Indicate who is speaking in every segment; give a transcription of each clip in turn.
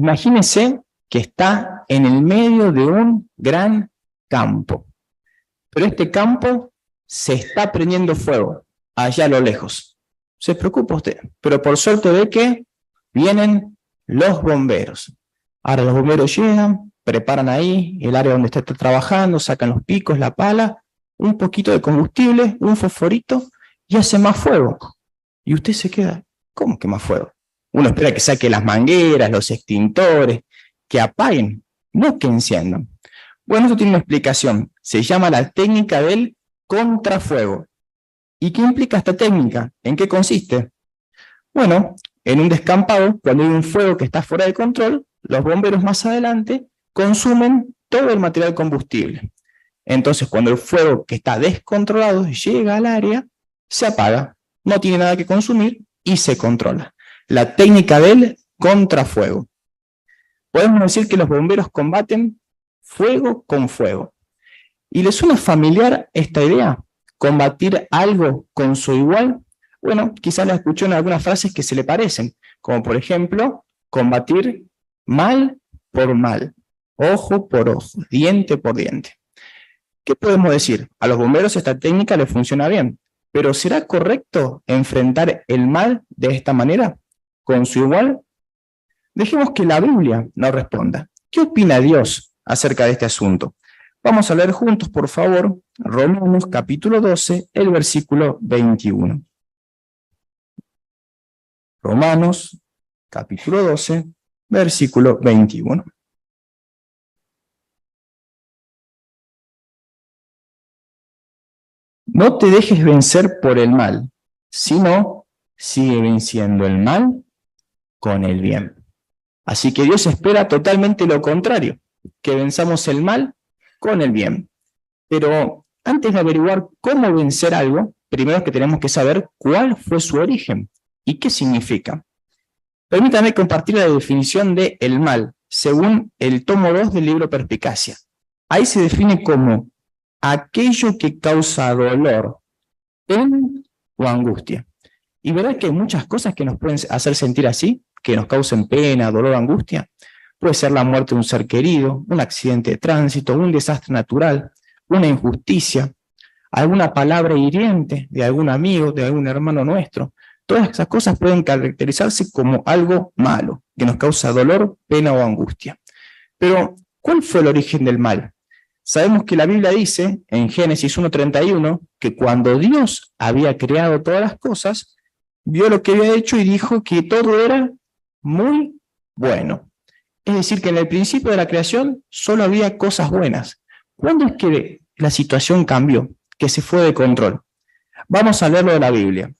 Speaker 1: Imagínese que está en el medio de un gran campo, pero este campo se está prendiendo fuego allá a lo lejos. Se preocupa usted, pero por suerte ve que vienen los bomberos. Ahora los bomberos llegan, preparan ahí el área donde está trabajando, sacan los picos, la pala, un poquito de combustible, un fosforito y hace más fuego. Y usted se queda, ¿cómo que más fuego? Uno espera que saque las mangueras, los extintores, que apaguen, no que enciendan. Bueno, eso tiene una explicación. Se llama la técnica del contrafuego. ¿Y qué implica esta técnica? ¿En qué consiste? Bueno, en un descampado, cuando hay un fuego que está fuera de control, los bomberos más adelante consumen todo el material combustible. Entonces, cuando el fuego que está descontrolado llega al área, se apaga, no tiene nada que consumir y se controla. La técnica del contrafuego. Podemos decir que los bomberos combaten fuego con fuego. ¿Y les suena familiar esta idea? ¿Combatir algo con su igual? Bueno, quizás la escuchó en algunas frases que se le parecen, como por ejemplo, combatir mal por mal, ojo por ojo, diente por diente. ¿Qué podemos decir? A los bomberos esta técnica les funciona bien, pero ¿será correcto enfrentar el mal de esta manera, con su igual? Dejemos que la Biblia nos responda. ¿Qué opina Dios acerca de este asunto? Vamos a leer juntos, por favor, Romanos capítulo 12, el versículo 21. Romanos capítulo 12, versículo 21. No te dejes vencer por el mal, sino sigue venciendo el mal con el bien. Así que Dios espera totalmente lo contrario, que venzamos el mal con el bien. Pero antes de averiguar cómo vencer algo, primero es que tenemos que saber cuál fue su origen y qué significa. Permítame compartir la definición de el mal, según el tomo 2 del libro Perspicacia. Ahí se define como aquello que causa dolor, pena o angustia. Y verá que hay muchas cosas que nos pueden hacer sentir así, que nos causen pena, dolor o angustia. Puede ser la muerte de un ser querido, un accidente de tránsito, un desastre natural, una injusticia, alguna palabra hiriente de algún amigo, de algún hermano nuestro. Todas esas cosas pueden caracterizarse como algo malo, que nos causa dolor, pena o angustia. Pero, ¿cuál fue el origen del mal? Sabemos que la Biblia dice, en Génesis 1:31, que cuando Dios había creado todas las cosas, vio lo que había hecho y dijo que todo era muy bueno. Es decir, que en el principio de la creación solo había cosas buenas. ¿Cuándo es que la situación cambió, que se fue de control? Vamos a leerlo de la Biblia.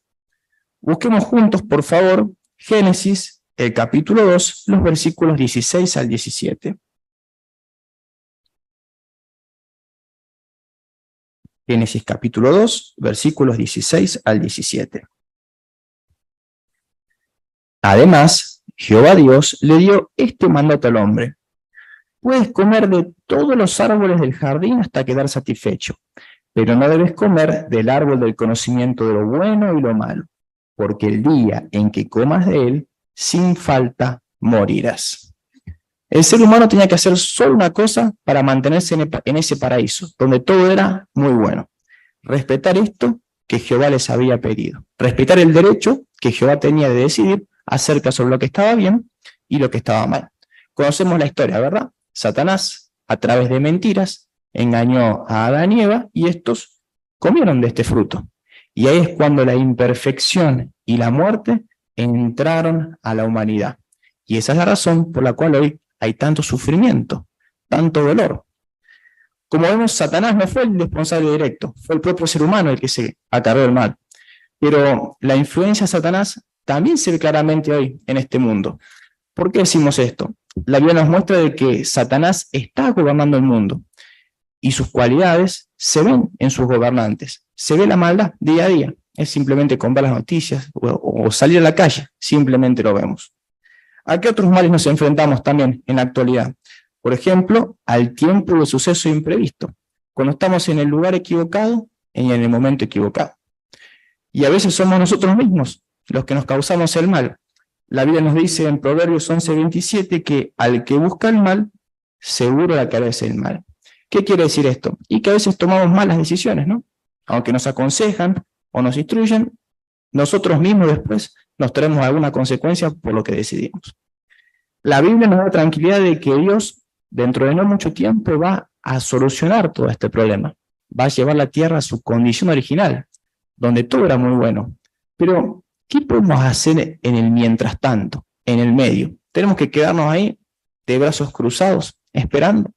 Speaker 1: Busquemos juntos, por favor, Génesis, el capítulo 2, los versículos 16 al 17. Génesis capítulo 2, versículos 16 al 17. Además, Jehová Dios le dio este mandato al hombre: puedes comer de todos los árboles del jardín hasta quedar satisfecho, pero no debes comer del árbol del conocimiento de lo bueno y lo malo, porque el día en que comas de él, sin falta morirás. El ser humano tenía que hacer solo una cosa para mantenerse en ese paraíso, donde todo era muy bueno: respetar esto que Jehová les había pedido, respetar el derecho que Jehová tenía de decidir acerca sobre lo que estaba bien y lo que estaba mal. Conocemos la historia, ¿verdad? Satanás, a través de mentiras, engañó a Adán y Eva y estos comieron de este fruto. Y ahí es cuando la imperfección y la muerte entraron a la humanidad. Y esa es la razón por la cual hoy hay tanto sufrimiento, tanto dolor. Como vemos, Satanás no fue el responsable directo, fue el propio ser humano el que se acarreó el mal. Pero la influencia de Satanás también se ve claramente hoy en este mundo. ¿Por qué decimos esto? La Biblia nos muestra de que Satanás está gobernando el mundo y sus cualidades se ven en sus gobernantes. Se ve la maldad día a día. Es simplemente con ver las noticias o salir a la calle, simplemente lo vemos. ¿A qué otros males nos enfrentamos también en la actualidad? Por ejemplo, al tiempo de suceso imprevisto, cuando estamos en el lugar equivocado y en el momento equivocado. Y a veces somos nosotros mismos los que nos causamos el mal. La Biblia nos dice en Proverbios 11:27 que al que busca el mal, seguro la cabeza el mal. ¿Qué quiere decir esto? Y que a veces tomamos malas decisiones, ¿no? Aunque nos aconsejan o nos instruyen, nosotros mismos después nos traemos alguna consecuencia por lo que decidimos. La Biblia nos da tranquilidad de que Dios, dentro de no mucho tiempo, va a solucionar todo este problema. Va a llevar la tierra a su condición original, donde todo era muy bueno. Pero, ¿qué podemos hacer en el mientras tanto, en el medio? ¿Tenemos que quedarnos ahí de brazos cruzados, esperando?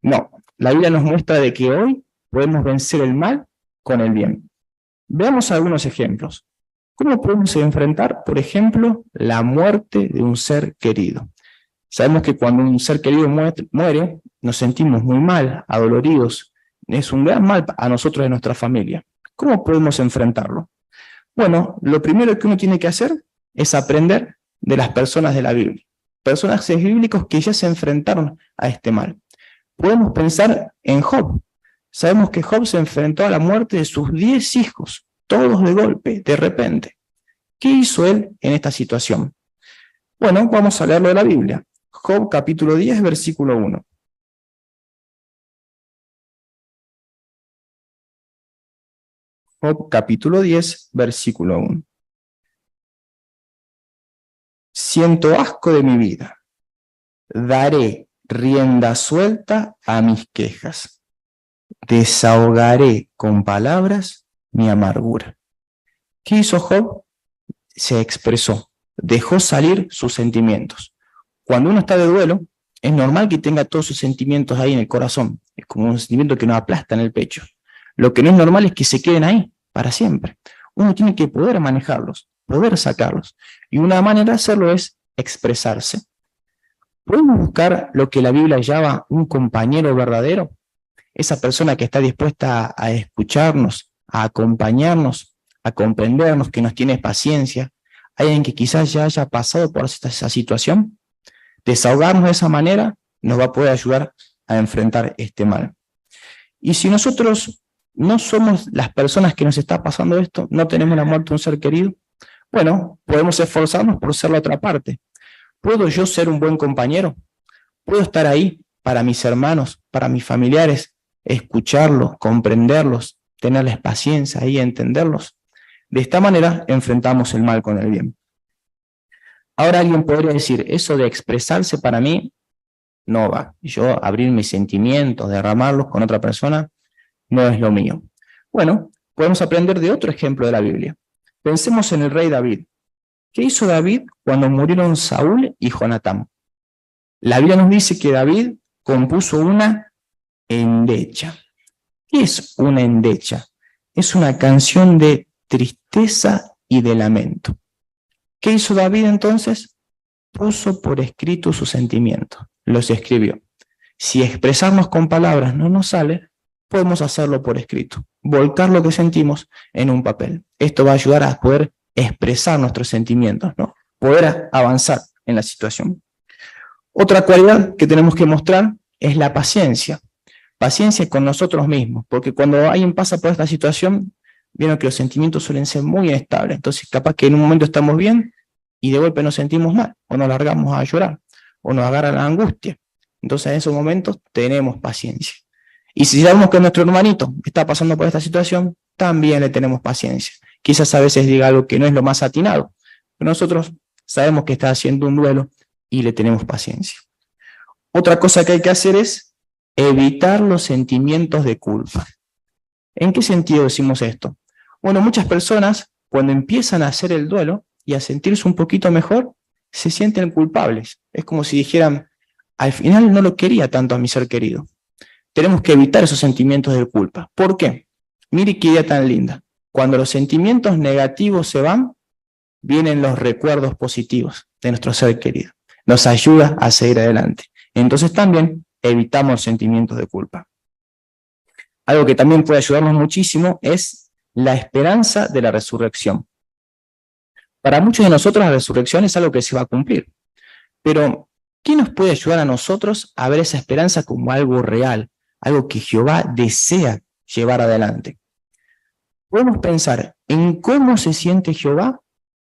Speaker 1: No, la Biblia nos muestra de que hoy podemos vencer el mal con el bien. Veamos algunos ejemplos. ¿Cómo podemos enfrentar, por ejemplo, la muerte de un ser querido? Sabemos que cuando un ser querido muere, nos sentimos muy mal, adoloridos. Es un gran mal a nosotros y a nuestra familia. ¿Cómo podemos enfrentarlo? Bueno, lo primero que uno tiene que hacer es aprender de las personas de la Biblia. Personajes bíblicos que ya se enfrentaron a este mal. Podemos pensar en Job. Sabemos que Job se enfrentó a la muerte de sus 10 hijos, todos de golpe, de repente. ¿Qué hizo él en esta situación? Bueno, vamos a leerlo de la Biblia. Job capítulo 10, versículo 1. Job capítulo 10, versículo 1. Siento asco de mi vida. Daré rienda suelta a mis quejas. Desahogaré con palabras mi amargura. ¿Qué hizo Job? Se expresó, dejó salir sus sentimientos. Cuando uno está de duelo, es normal que tenga todos sus sentimientos ahí en el corazón. Es como un sentimiento que nos aplasta en el pecho. Lo que no es normal es que se queden ahí para siempre. Uno tiene que poder manejarlos, poder sacarlos. Y una manera de hacerlo es expresarse. ¿Podemos buscar lo que la Biblia llama un compañero verdadero? Esa persona que está dispuesta a escucharnos, a acompañarnos, a comprendernos, que nos tiene paciencia. Alguien que quizás ya haya pasado por esa situación. Desahogarnos de esa manera nos va a poder ayudar a enfrentar este mal. Y si nosotros no somos las personas que nos está pasando esto, no tenemos la muerte de un ser querido, bueno, podemos esforzarnos por ser la otra parte. ¿Puedo yo ser un buen compañero? ¿Puedo estar ahí para mis hermanos, para mis familiares, escucharlos, comprenderlos, tenerles paciencia y entenderlos? De esta manera enfrentamos el mal con el bien. Ahora alguien podría decir, eso de expresarse para mí no va. Yo abrir mis sentimientos, derramarlos con otra persona, no es lo mío. Bueno, podemos aprender de otro ejemplo de la Biblia. Pensemos en el rey David. ¿Qué hizo David cuando murieron Saúl y Jonatán? La Biblia nos dice que David compuso una endecha. ¿Qué es una endecha? Es una canción de tristeza y de lamento. ¿Qué hizo David entonces? Puso por escrito sus sentimientos, los escribió. Si expresarnos con palabras no nos sale, podemos hacerlo por escrito, volcar lo que sentimos en un papel. Esto va a ayudar a poder expresar nuestros sentimientos, ¿no? Poder avanzar en la situación. Otra cualidad que tenemos que mostrar es la paciencia. Paciencia con nosotros mismos, porque cuando alguien pasa por esta situación, vieron que los sentimientos suelen ser muy inestables. Entonces, capaz que en un momento estamos bien y de golpe nos sentimos mal, o nos largamos a llorar, o nos agarra la angustia. Entonces, en esos momentos tenemos paciencia. Y si sabemos que nuestro hermanito está pasando por esta situación, también le tenemos paciencia. Quizás a veces diga algo que no es lo más atinado, pero nosotros sabemos que está haciendo un duelo y le tenemos paciencia. Otra cosa que hay que hacer es evitar los sentimientos de culpa. ¿En qué sentido decimos esto? Bueno, muchas personas cuando empiezan a hacer el duelo y a sentirse un poquito mejor, se sienten culpables. Es como si dijeran, al final no lo quería tanto a mi ser querido. Tenemos que evitar esos sentimientos de culpa. ¿Por qué? Mire qué idea tan linda. Cuando los sentimientos negativos se van, vienen los recuerdos positivos de nuestro ser querido. Nos ayuda a seguir adelante. Entonces también evitamos sentimientos de culpa. Algo que también puede ayudarnos muchísimo es la esperanza de la resurrección. Para muchos de nosotros la resurrección es algo que se va a cumplir. Pero, ¿qué nos puede ayudar a nosotros a ver esa esperanza como algo real? Algo que Jehová desea llevar adelante. Podemos pensar en cómo se siente Jehová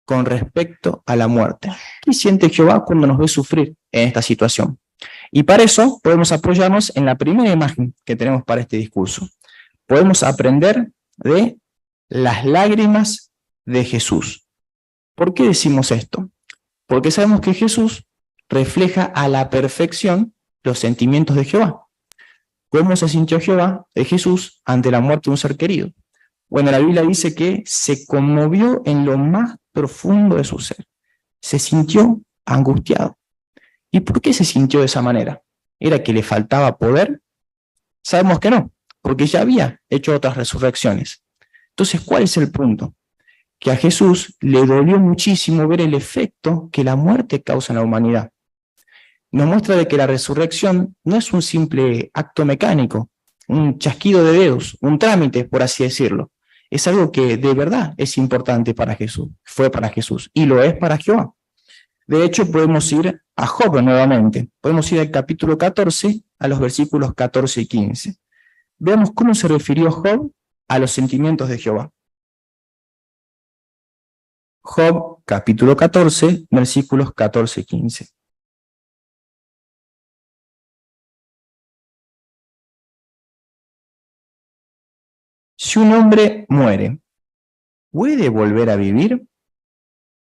Speaker 1: con respecto a la muerte. ¿Qué siente Jehová cuando nos ve sufrir en esta situación? Y para eso podemos apoyarnos en la primera imagen que tenemos para este discurso. Podemos aprender de las lágrimas de Jesús. ¿Por qué decimos esto? Porque sabemos que Jesús refleja a la perfección los sentimientos de Jehová. ¿Cómo se sintió Jesús ante la muerte de un ser querido? Bueno, la Biblia dice que se conmovió en lo más profundo de su ser. Se sintió angustiado. ¿Y por qué se sintió de esa manera? ¿Era que le faltaba poder? Sabemos que no, porque ya había hecho otras resurrecciones. Entonces, ¿cuál es el punto? Que a Jesús le dolió muchísimo ver el efecto que la muerte causa en la humanidad. Nos muestra de que la resurrección no es un simple acto mecánico, un chasquido de dedos, un trámite, por así decirlo. Es algo que de verdad es importante para Jesús, fue para Jesús, y lo es para Jehová. De hecho, podemos ir a Job nuevamente. Podemos ir al capítulo 14, a los versículos 14 y 15. Veamos cómo se refirió Job a los sentimientos de Jehová. Job, capítulo 14, versículos 14 y 15. Si un hombre muere, ¿puede volver a vivir?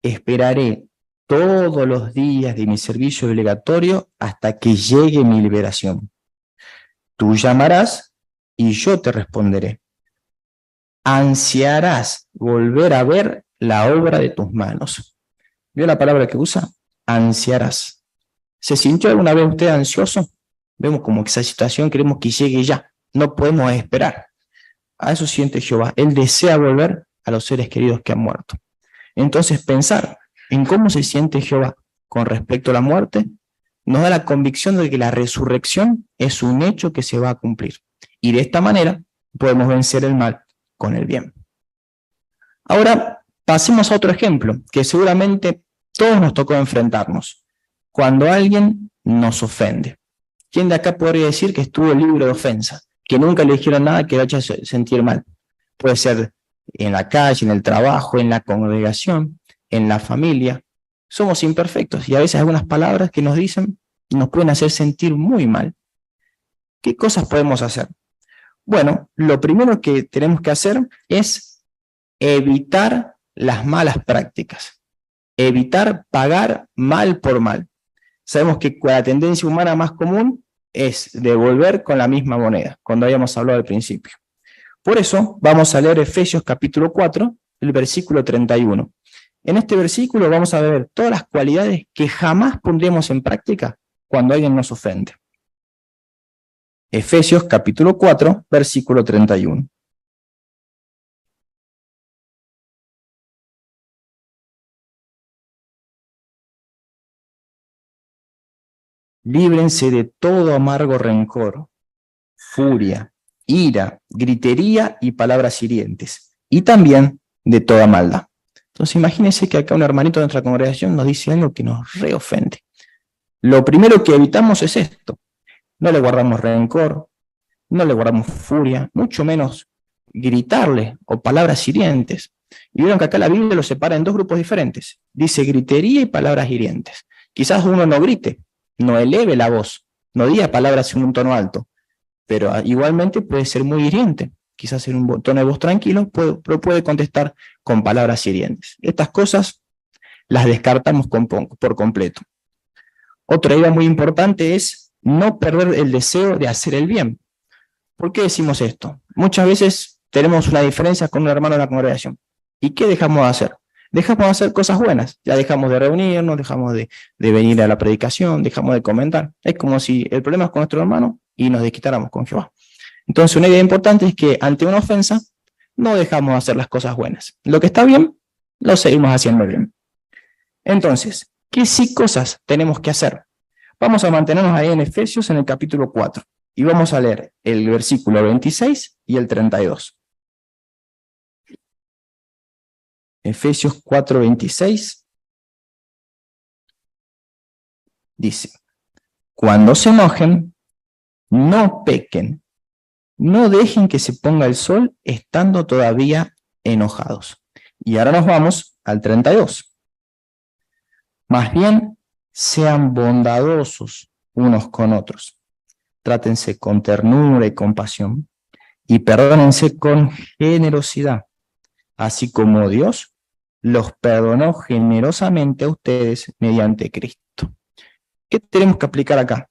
Speaker 1: Esperaré todos los días de mi servicio obligatorio hasta que llegue mi liberación. Tú llamarás y yo te responderé. Ansiarás volver a ver la obra de tus manos. ¿Vio la palabra que usa? Ansiarás. ¿Se sintió alguna vez usted ansioso? Vemos como que esa situación queremos que llegue ya. No podemos esperar. A eso siente Jehová. Él desea volver a los seres queridos que han muerto. Entonces, pensar en cómo se siente Jehová con respecto a la muerte nos da la convicción de que la resurrección es un hecho que se va a cumplir. Y de esta manera podemos vencer el mal con el bien. Ahora, pasemos a otro ejemplo, que seguramente todos nos tocó enfrentarnos. Cuando alguien nos ofende. ¿Quién de acá podría decir que estuvo libre de ofensa? Que nunca le dijeron nada que lo haya hecho sentir mal. Puede ser en la calle, en el trabajo, en la congregación, en la familia. Somos imperfectos y a veces algunas palabras que nos dicen nos pueden hacer sentir muy mal. ¿Qué cosas podemos hacer? Bueno, lo primero que tenemos que hacer es evitar las malas prácticas. Evitar pagar mal por mal. Sabemos que la tendencia humana más común es devolver con la misma moneda, cuando habíamos hablado al principio. Por eso vamos a leer Efesios capítulo 4, el versículo 31. En este versículo vamos a ver todas las cualidades que jamás pondremos en práctica cuando alguien nos ofende. Efesios capítulo 4, versículo 31. Líbrense de todo amargo rencor, furia, ira, gritería y palabras hirientes, y también de toda maldad. Entonces imagínense que acá un hermanito de nuestra congregación nos dice algo que nos reofende. Lo primero que evitamos es esto. No le guardamos rencor, no le guardamos furia, mucho menos gritarle o palabras hirientes. Y vieron que acá la Biblia lo separa en dos grupos diferentes. Dice gritería y palabras hirientes. Quizás uno no grite, no eleve la voz, no diga palabras en un tono alto, pero igualmente puede ser muy hiriente. Quizás en un tono de voz tranquilo, pero puede contestar con palabras hirientes. Estas cosas las descartamos por completo. Otra idea muy importante es no perder el deseo de hacer el bien. ¿Por qué decimos esto? Muchas veces tenemos una diferencia con un hermano de la congregación. ¿Y qué dejamos de hacer? Dejamos de hacer cosas buenas. Ya dejamos de reunirnos, dejamos de venir a la predicación, dejamos de comentar. Es como si el problema es con nuestro hermano y nos desquitáramos con Jehová. Entonces, una idea importante es que ante una ofensa no dejamos de hacer las cosas buenas. Lo que está bien, lo seguimos haciendo bien. Entonces, ¿qué sí cosas tenemos que hacer? Vamos a mantenernos ahí en Efesios en el capítulo 4 y vamos a leer el versículo 26 y el 32. Efesios 4:26 dice: cuando se enojen, no pequen, no dejen que se ponga el sol estando todavía enojados. Y ahora nos vamos al 32. Más bien, sean bondadosos unos con otros. Trátense con ternura y compasión y perdónense con generosidad, así como Dios los perdonó generosamente a ustedes mediante Cristo. ¿Qué tenemos que aplicar acá?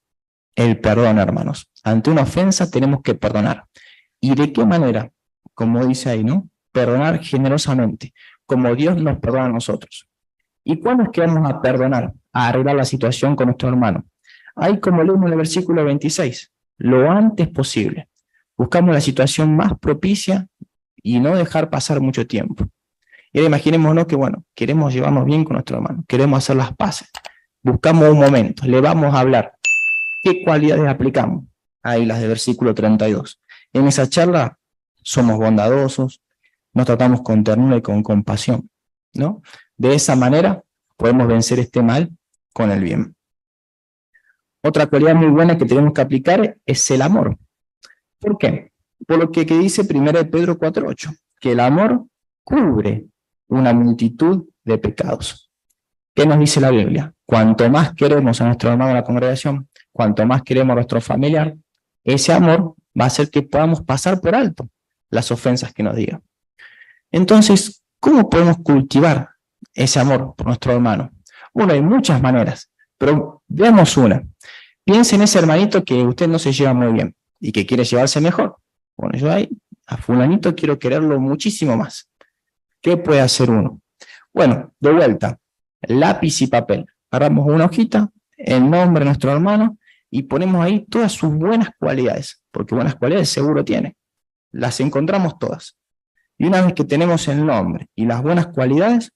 Speaker 1: El perdón, hermanos. Ante una ofensa tenemos que perdonar. ¿Y de qué manera? Como dice ahí, ¿no? Perdonar generosamente, como Dios nos perdona a nosotros. ¿Y cuándo es que vamos a perdonar, a arreglar la situación con nuestro hermano? Ahí, como leemos en el versículo 26, lo antes posible. Buscamos la situación más propicia y no dejar pasar mucho tiempo. Y ahora imaginémonos que, bueno, queremos llevarnos bien con nuestro hermano, queremos hacer las paces. Buscamos un momento, le vamos a hablar. ¿Qué cualidades aplicamos? Ahí las de versículo 32. En esa charla somos bondadosos, nos tratamos con ternura y con compasión, ¿no? De esa manera podemos vencer este mal con el bien. Otra cualidad muy buena que tenemos que aplicar es el amor. ¿Por qué? Por lo que dice 1 Pedro 4:8, que el amor cubre una multitud de pecados. ¿Qué nos dice la Biblia? Cuanto más queremos a nuestro hermano en la congregación, cuanto más queremos a nuestro familiar, ese amor va a hacer que podamos pasar por alto las ofensas que nos digan. Entonces, ¿cómo podemos cultivar ese amor por nuestro hermano? Bueno, hay muchas maneras, pero veamos una. Piense en ese hermanito que usted no se lleva muy bien y que quiere llevarse mejor. Bueno, yo ahí a fulanito quiero quererlo muchísimo más. ¿Qué puede hacer uno? Bueno, de vuelta, lápiz y papel. Agarramos una hojita, el nombre de nuestro hermano y ponemos ahí todas sus buenas cualidades, porque buenas cualidades seguro tiene. Las encontramos todas. Y una vez que tenemos el nombre y las buenas cualidades,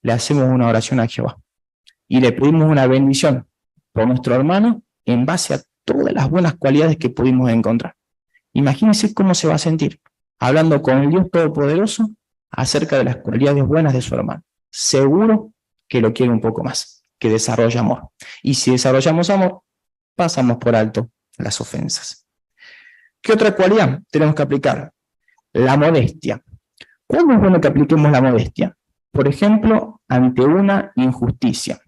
Speaker 1: le hacemos una oración a Jehová. Y le pedimos una bendición por nuestro hermano en base a todas las buenas cualidades que pudimos encontrar. Imagínense cómo se va a sentir hablando con el Dios Todopoderoso acerca de las cualidades buenas de su hermano. Seguro que lo quiere un poco más, que desarrolla amor. Y si desarrollamos amor, pasamos por alto las ofensas. ¿Qué otra cualidad tenemos que aplicar? La modestia. ¿Cuándo es bueno que apliquemos la modestia? Por ejemplo, ante una injusticia.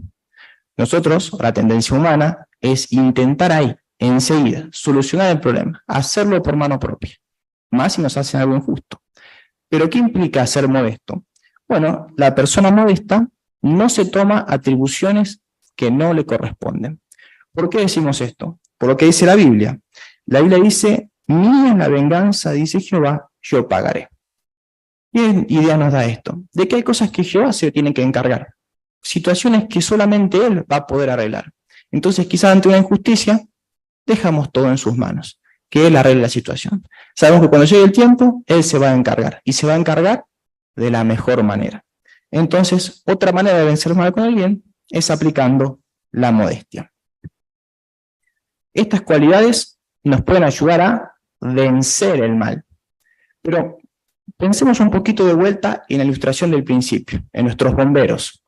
Speaker 1: Nosotros, la tendencia humana, es intentar ahí, enseguida, solucionar el problema, hacerlo por mano propia, más si nos hacen algo injusto. ¿Pero qué implica ser modesto? Bueno, la persona modesta no se toma atribuciones que no le corresponden. ¿Por qué decimos esto? Por lo que dice la Biblia. La Biblia dice, mía es la venganza, dice Jehová, yo pagaré. ¿Qué idea nos da esto? De que hay cosas que Jehová se tiene que encargar, situaciones que solamente Él va a poder arreglar. Entonces, quizás ante una injusticia, dejamos todo en sus manos, que Él arregle la situación. Sabemos que cuando llegue el tiempo, Él se va a encargar, y se va a encargar de la mejor manera. Entonces, otra manera de vencer mal con el bien es aplicando la modestia. Estas cualidades nos pueden ayudar a vencer el mal. Pero pensemos un poquito de vuelta en la ilustración del principio, en nuestros bomberos.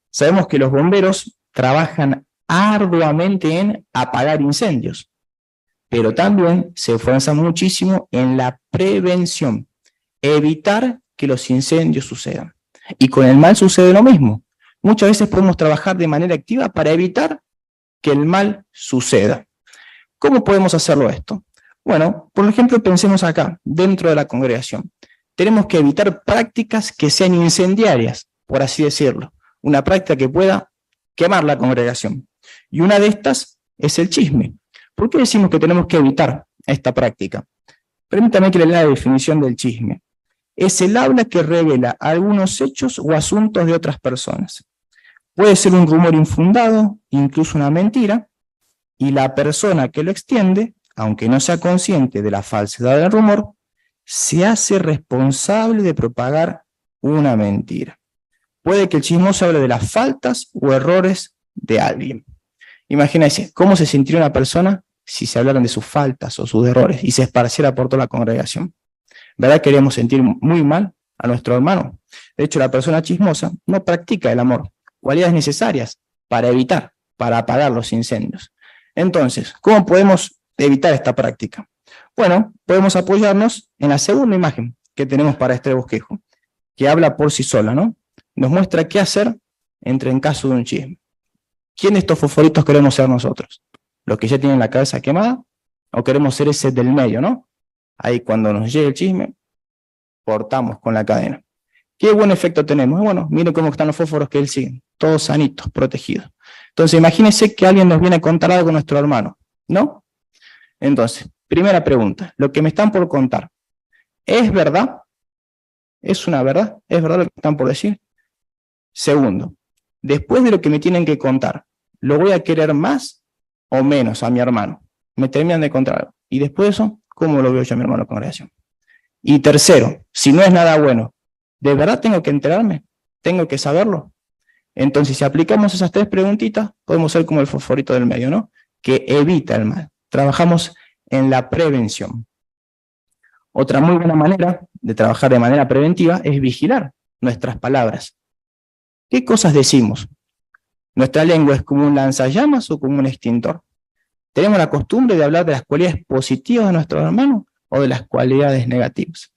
Speaker 1: Sabemos que los bomberos trabajan arduamente en apagar incendios, pero también se esfuerzan muchísimo en la prevención, evitar que los incendios sucedan. Y con el mal sucede lo mismo. Muchas veces podemos trabajar de manera activa para evitar que el mal suceda. ¿Cómo podemos hacerlo esto? Bueno, por ejemplo, pensemos acá, dentro de la congregación. Tenemos que evitar prácticas que sean incendiarias, por así decirlo. Una práctica que pueda quemar la congregación. Y una de estas es el chisme. ¿Por qué decimos que tenemos que evitar esta práctica? Permítame que le lea la definición del chisme. Es el habla que revela algunos hechos o asuntos de otras personas. Puede ser un rumor infundado, incluso una mentira, y la persona que lo extiende, aunque no sea consciente de la falsedad del rumor, se hace responsable de propagar una mentira. Puede que el chismoso hable de las faltas o errores de alguien. Imagínense cómo se sentiría una persona si se hablaran de sus faltas o sus errores y se esparciera por toda la congregación. ¿Verdad? Queremos sentir muy mal a nuestro hermano. De hecho, la persona chismosa no practica el amor, cualidades necesarias para evitar, para apagar los incendios. Entonces, ¿cómo podemos evitar esta práctica? Bueno, podemos apoyarnos en la segunda imagen que tenemos para este bosquejo, que habla por sí sola, ¿no? nos muestra qué hacer en caso de un chisme. ¿Quién de estos fosforitos queremos ser nosotros? ¿Los que ya tienen la cabeza quemada? ¿O queremos ser ese del medio, no? Ahí cuando nos llegue el chisme, cortamos con la cadena. ¿Qué buen efecto tenemos? Bueno, miren cómo están los fósforos que él sigue, todos sanitos, protegidos. Entonces, imagínense que alguien nos viene a contar algo a nuestro hermano, ¿no? Entonces, primera pregunta, lo que me están por contar, ¿es verdad? ¿Es una verdad? ¿Es verdad lo que están por decir? Segundo, después de lo que me tienen que contar, ¿lo voy a querer más o menos a mi hermano? Me terminan de contar algo. Y después de eso, ¿cómo lo veo yo a mi hermano en la congregación? Y tercero, si no es nada bueno, ¿de verdad tengo que enterarme? ¿Tengo que saberlo? Entonces, si aplicamos esas tres preguntitas, podemos ser como el fosforito del medio, ¿no? Que evita el mal. Trabajamos en la prevención. Otra muy buena manera de trabajar de manera preventiva es vigilar nuestras palabras. ¿Qué cosas decimos? ¿Nuestra lengua es como un lanzallamas o como un extintor? ¿Tenemos la costumbre de hablar de las cualidades positivas de nuestros hermanos o de las cualidades negativas?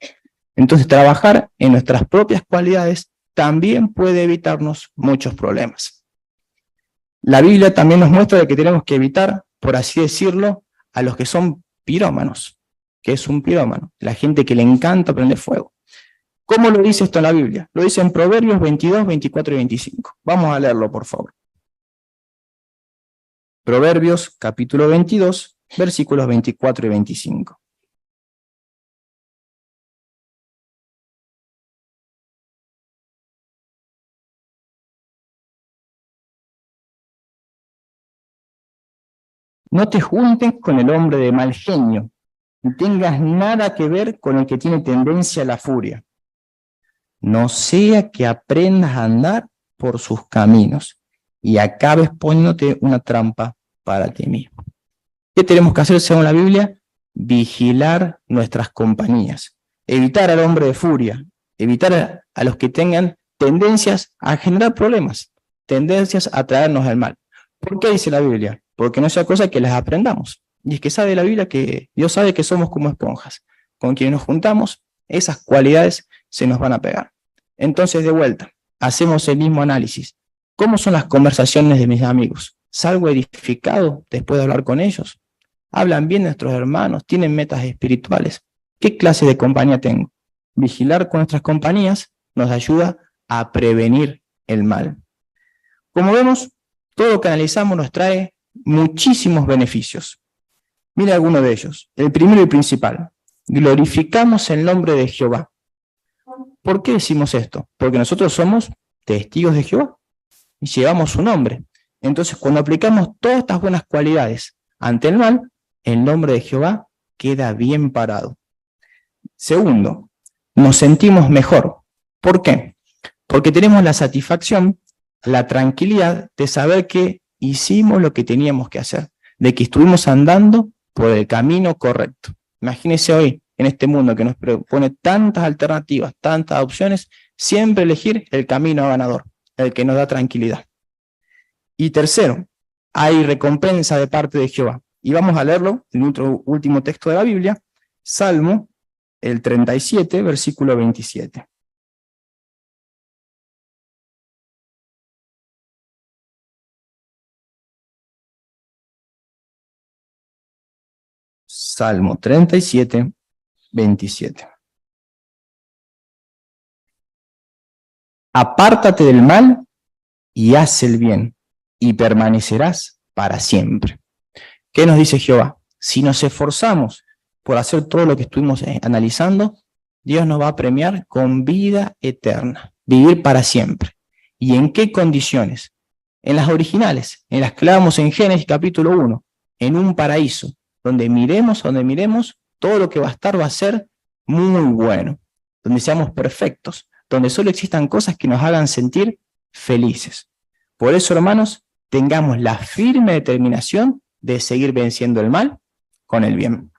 Speaker 1: Entonces, trabajar en nuestras propias cualidades también puede evitarnos muchos problemas. La Biblia también nos muestra de que tenemos que evitar, por así decirlo, a los que son pirómanos. ¿Qué es un pirómano? La gente que le encanta prender fuego. ¿Cómo lo dice esto en la Biblia? Lo dice en Proverbios 22, 24 y 25. Vamos a leerlo, por favor. Proverbios, capítulo 22, versículos 24 y 25. No te juntes con el hombre de mal genio, ni tengas nada que ver con el que tiene tendencia a la furia. No sea que aprendas a andar por sus caminos y acabes poniéndote una trampa para ti mismo. ¿Qué tenemos que hacer según la Biblia? Vigilar nuestras compañías, evitar al hombre de furia, evitar a los que tengan tendencias a generar problemas, tendencias a traernos el mal. ¿Por qué dice la Biblia? Porque no sea cosa que las aprendamos. Y es que sabe la Biblia que Dios sabe que somos como esponjas. Con quienes nos juntamos, esas cualidades se nos van a pegar. Entonces, de vuelta, hacemos el mismo análisis. ¿Cómo son las conversaciones de mis amigos? ¿Salgo edificado después de hablar con ellos? ¿Hablan bien nuestros hermanos? ¿Tienen metas espirituales? ¿Qué clase de compañía tengo? Vigilar con nuestras compañías nos ayuda a prevenir el mal. Como vemos, todo lo que analizamos nos trae muchísimos beneficios. Mira alguno de ellos. El primero y principal. Glorificamos el nombre de Jehová. ¿Por qué decimos esto? Porque nosotros somos testigos de Jehová y llevamos su nombre. Entonces, cuando aplicamos todas estas buenas cualidades ante el mal, el nombre de Jehová queda bien parado. Segundo, nos sentimos mejor. ¿Por qué? Porque tenemos la satisfacción, la tranquilidad de saber que hicimos lo que teníamos que hacer, de que estuvimos andando por el camino correcto. Imagínense hoy, en este mundo que nos propone tantas alternativas, tantas opciones, siempre elegir el camino ganador, el que nos da tranquilidad. Y tercero, hay recompensa de parte de Jehová. Y vamos a leerlo en otro último texto de la Biblia, Salmo, el 37, versículo 27. Salmo 37, 27. Apártate del mal y haz el bien, y permanecerás para siempre. ¿Qué nos dice Jehová? Si nos esforzamos por hacer todo lo que estuvimos analizando, Dios nos va a premiar con vida eterna, vivir para siempre. ¿Y en qué condiciones? En las originales, en las que hablábamos en Génesis capítulo 1, en un paraíso, donde miremos, todo lo que va a ser muy bueno, donde seamos perfectos, donde solo existan cosas que nos hagan sentir felices. Por eso, hermanos, tengamos la firme determinación de seguir venciendo el mal con el bien.